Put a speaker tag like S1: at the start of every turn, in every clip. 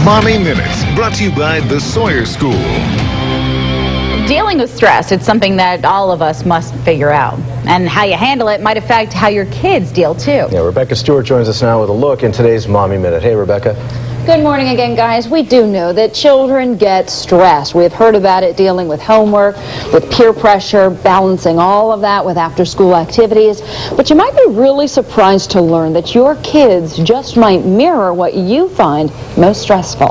S1: Mommy Minutes, brought to you by the Sawyer School.
S2: Dealing with stress, it's something that all of us must figure out. And how you handle it might affect how your kids deal too.
S3: Yeah, Rebecca Stewart joins us now with a look in today's Mommy Minute. Hey, Rebecca.
S4: Good morning again, guys. We do know that children get stressed. We've heard about it dealing with homework, with peer pressure, balancing all of that with after-school activities. But you might be really surprised to learn that your kids just might mirror what you find most stressful.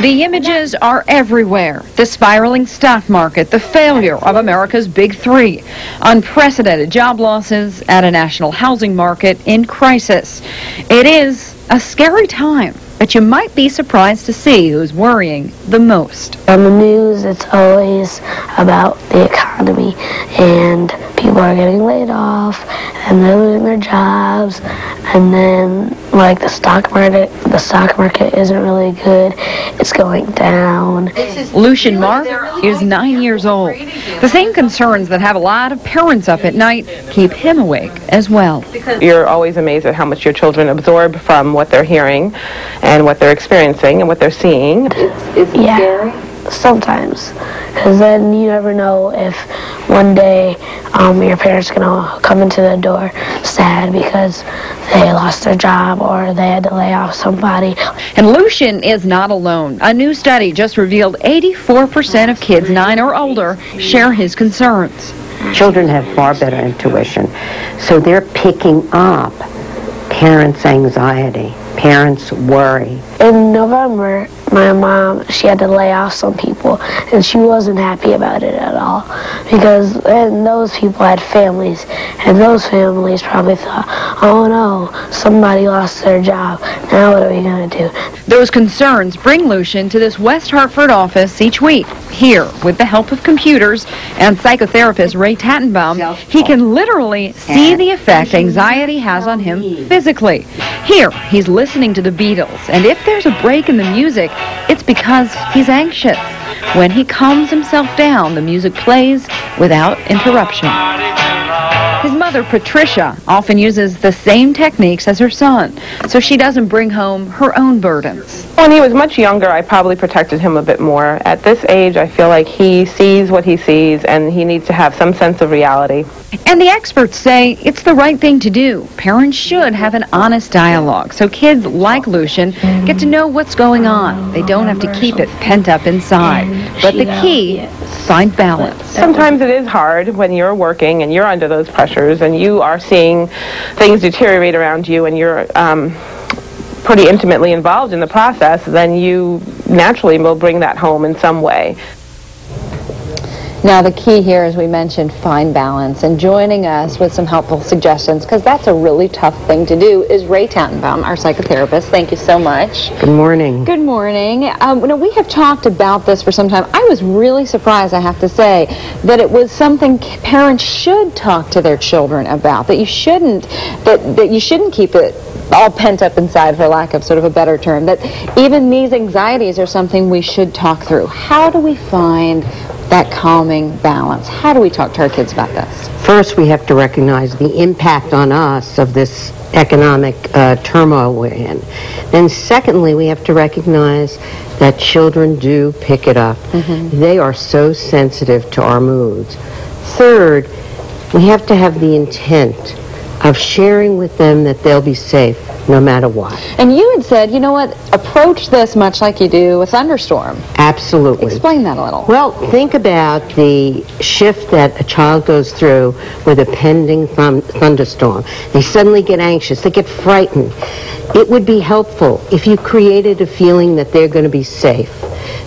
S5: The images are everywhere. The spiraling stock market, the failure of America's big three, unprecedented job losses at a national housing market in crisis. It is a scary time, but you might be surprised to see who's worrying the most.
S6: On the news, it's always about the economy, and people are getting laid off, and they're losing their jobs, and then like the stock market isn't really good. It's going down.
S5: Lucian Mark is 9 years old. The same concerns that have a lot of parents up at night keep him awake as well.
S7: You're always amazed at how much your children absorb from what they're hearing and what they're experiencing and what they're seeing.
S6: It's scary? Sometimes, because then you never know if one day your parents are going to come into the door sad because they lost their job or they had to lay off somebody.
S5: And Lucian is not alone. A new study just revealed 84% of kids 9 or older share his concerns.
S8: Children have far better intuition, so they're picking up parents' anxiety, parents' worry.
S6: In November, my mom, she had to lay off some people, and she wasn't happy about it at all, because those people had families, and those families probably thought, oh no, somebody lost their job, now what are we going to do?
S5: Those concerns bring Lucian to this West Hartford office each week. Here, with the help of computers and psychotherapist Rae Tattenbaum, he can literally see the effect anxiety has on him physically. Here, he's listening to the Beatles, and if there's a break in the music, it's because he's anxious. When he calms himself down, the music plays without interruption. His mother, Patricia, often uses the same techniques as her son, so she doesn't bring home her own burdens.
S7: When he was much younger, I probably protected him a bit more. At this age, I feel like he sees what he sees, and he needs to have some sense of reality.
S5: And the experts say it's the right thing to do. Parents should have an honest dialogue, so kids like Lucian get to know what's going on. They don't have to keep it pent up inside. But the key, find balance.
S7: Sometimes it is hard when you're working and you're under those pressures and you are seeing things deteriorate around you and you're pretty intimately involved in the process, then you naturally will bring that home in some way.
S4: Now, the key here, as we mentioned, find balance. And joining us with some helpful suggestions, because that's a really tough thing to do, is Rae Tattenbaum, our psychotherapist. Thank you so much.
S8: Good morning.
S4: Good morning. We have talked about this for some time. I was really surprised, I have to say, that it was something parents should talk to their children about, that you shouldn't keep it all pent up inside, for lack of sort of a better term, that even these anxieties are something we should talk through. How do we find that calming balance? How do we talk to our kids about this?
S8: First, we have to recognize the impact on us of this economic turmoil we're in. Then secondly, we have to recognize that children do pick it up. They are so sensitive to our moods. Third, we have to have the intent of sharing with them that they'll be safe no matter what.
S4: And you had said, you know what, approach this much like you do a thunderstorm.
S8: Absolutely.
S4: Explain that a little.
S8: Well, think about the shift that a child goes through with a pending thunderstorm. They suddenly get anxious, they get frightened. It would be helpful if you created a feeling that they're going to be safe.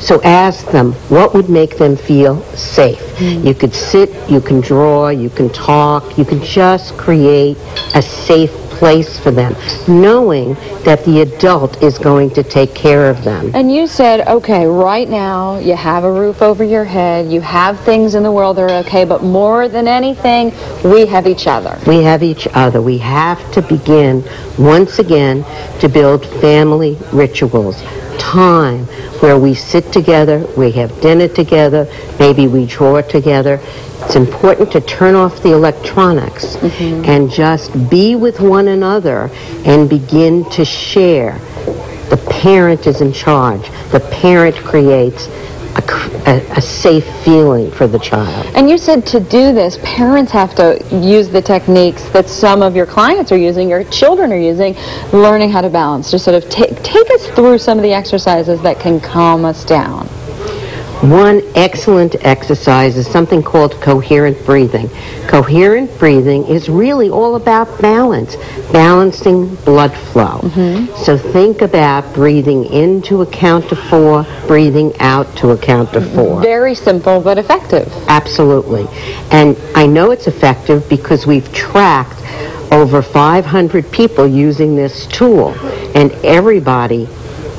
S8: So ask them, what would make them feel safe? You could sit, you can draw, you can talk, you can just create a safe place for them, knowing that the adult is going to take care of them.
S4: And you said, okay, right now you have a roof over your head, you have things in the world that are okay, but more than anything, we have each other.
S8: We have each other. We have to begin, once again, to build family rituals. Time where we sit together, we have dinner together, maybe we draw together. It's important to turn off the electronics and just be with one another and begin to share The parent is in charge. The parent creates a safe feeling for the child.
S4: And you said to do this, parents have to use the techniques that some of your clients are using, your children are using, learning how to balance. Just sort of take us through some of the exercises that can calm us down.
S8: One excellent exercise is something called coherent breathing. Coherent breathing is really all about balance, balancing blood flow. So think about breathing in to a count to 4, breathing out to a count to 4.
S4: Very simple but effective.
S8: Absolutely. And I know it's effective because we've tracked over 500 people using this tool, and everybody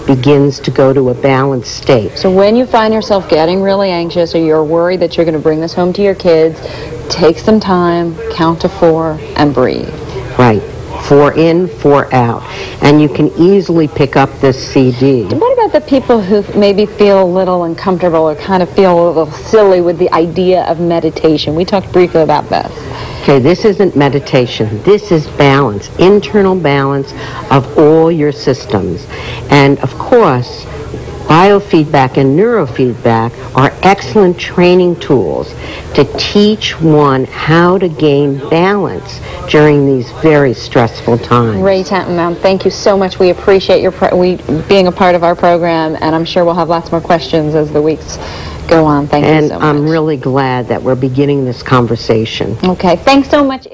S8: begins to go to a balanced state.
S4: So when you find yourself getting really anxious or you're worried that you're going to bring this home to your kids, take some time, count to 4, and breathe.
S8: Right. 4 in, 4 out. And you can easily pick up this CD.
S4: What about the people who maybe feel a little uncomfortable or kind of feel a little silly with the idea of meditation? We talked briefly about this.
S8: Okay, this isn't meditation. This is balance, internal balance of all your systems. And of course, biofeedback and neurofeedback are excellent training tools to teach one how to gain balance during these very stressful times.
S4: Rae Tattenbaum, thank you so much. We appreciate your being a part of our program, and I'm sure we'll have lots more questions as the weeks go on. Thank you so much.
S8: And I'm really glad that we're beginning this conversation.
S4: Okay, thanks so much.